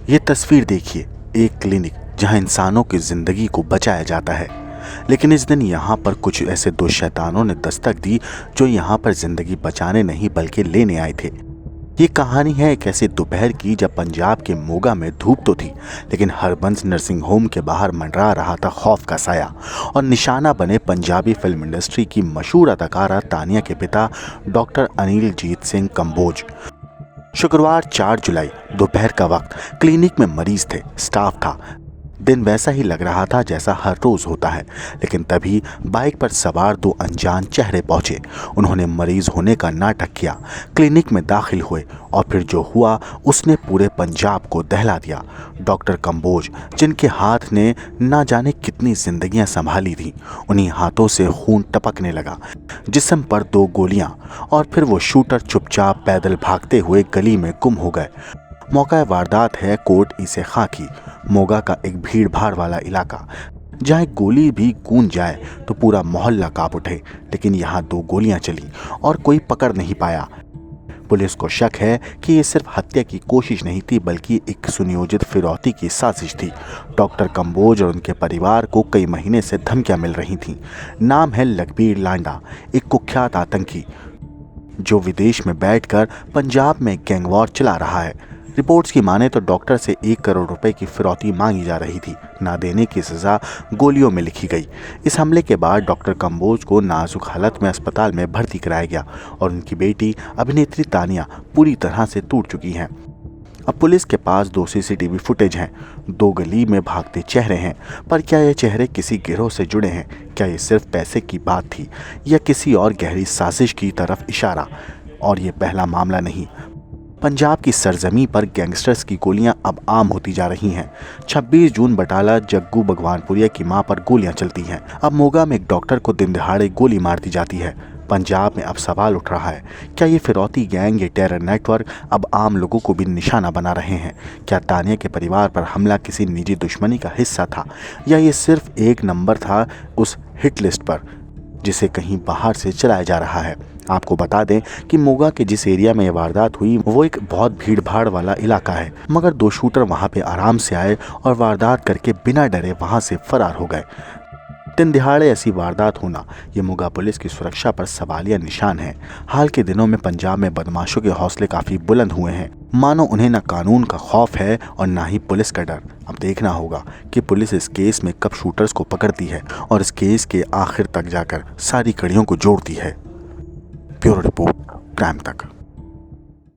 ये तस्वीर देखिए, एक क्लिनिक जहां इंसानों की जिंदगी को बचाया जाता है। लेकिन इस दिन यहाँ पर कुछ ऐसे दो शैतानों ने दस्तक दी जो यहाँ पर जिंदगी बचाने नहीं बल्कि लेने आए थे। ये कहानी है एक ऐसे दोपहर की जब पंजाब के मोगा में धूप तो थी, लेकिन हरबंस नर्सिंग होम के बाहर मंडरा रहा था खौफ का साया। और निशाना बने पंजाबी फिल्म इंडस्ट्री की मशहूर अदाकारा तानिया के पिता डॉक्टर अनिल जीत सिंह कंबोज। शुक्रवार 4 जुलाई दोपहर का वक्त, क्लिनिक में मरीज थे, स्टाफ था। दिन वैसा ही लग रहा था जैसा हर रोज होता है, लेकिन तभी बाइक पर सवार दो अनजान चेहरे पहुंचे। उन्होंने मरीज होने का नाटक किया, क्लिनिक में दाखिल हुए और फिर जो हुआ उसने पूरे पंजाब को दहला दिया। डॉक्टर कंबोज, जिनके हाथ ने ना जाने कितनी जिंदगियां संभाली थी, उन्हीं हाथों से खून टपकने लगा, जिस्म पर 2 गोलियां, और फिर वो शूटर चुपचाप पैदल भागते हुए गली में गुम हो गए। मौका वारदात है कोट इसे खाकी, मोगा का एक भीड़ भाड़ वाला इलाका, जहाँ एक गोली भी गूंज जाए तो पूरा मोहल्ला कांप उठे। लेकिन यहाँ 2 गोलियां चली और कोई पकड़ नहीं पाया। पुलिस को शक है कि ये सिर्फ हत्या की कोशिश नहीं थी बल्कि एक सुनियोजित फिरौती की साजिश थी। डॉक्टर कंबोज और उनके परिवार को कई महीने से धमकियां मिल रही थीं। नाम है लखबीर लांडा, एक कुख्यात आतंकी जो विदेश में बैठकर पंजाब में गैंगवॉर चला रहा है। रिपोर्ट्स की माने तो डॉक्टर से 1 करोड़ रुपए की फिरौती मांगी जा रही थी। ना देने की सजा गोलियों में लिखी गई। इस हमले के बाद डॉक्टर कंबोज को नाजुक हालत में अस्पताल में भर्ती कराया गया और उनकी बेटी अभिनेत्री तानिया पूरी तरह से टूट चुकी हैं। अब पुलिस के पास 2 CCTV फुटेज हैं, 2 गली में भागते चेहरे हैं, पर क्या ये चेहरे किसी गिरोह से जुड़े हैं? क्या ये सिर्फ पैसे की बात थी या किसी और गहरी साजिश की तरफ इशारा? और ये पहला मामला नहीं। पंजाब की सरजमी पर गैंगस्टर्स की गोलियां अब आम होती जा रही हैं। 26 जून बटाला जग्गू भगवानपुरिया की मां पर गोलियां चलती हैं। अब मोगा में एक डॉक्टर को दिन दहाड़े गोली मार दी जाती है। पंजाब में अब सवाल उठ रहा है, क्या ये फिरौती गैंग, ये टेरर नेटवर्क अब आम लोगों को भी निशाना बना रहे हैं? क्या तानिया के परिवार पर हमला किसी निजी दुश्मनी का हिस्सा था या ये सिर्फ एक नंबर था उस हिट लिस्ट पर जिसे कहीं बाहर से चलाया जा रहा है? आपको बता दें कि मोगा के जिस एरिया में यह वारदात हुई वो एक बहुत भीड़ भाड़ वाला इलाका है, मगर 2 शूटर वहां पे आराम से आए और वारदात करके बिना डरे वहां से फरार हो गए। दिन दिहाड़े ऐसी वारदात होना ये मोगा पुलिस की सुरक्षा पर सवालिया निशान है। हाल के दिनों में पंजाब में बदमाशों के हौसले काफी बुलंद हुए हैं, मानो उन्हें न कानून का खौफ है और न ही पुलिस का डर। अब देखना होगा कि पुलिस इस केस में कब शूटर्स को पकड़ती है और इस केस के आखिर तक जाकर सारी कड़ियों को जोड़ती है। ब्यूरो रिपोर्ट, क्राइम तक।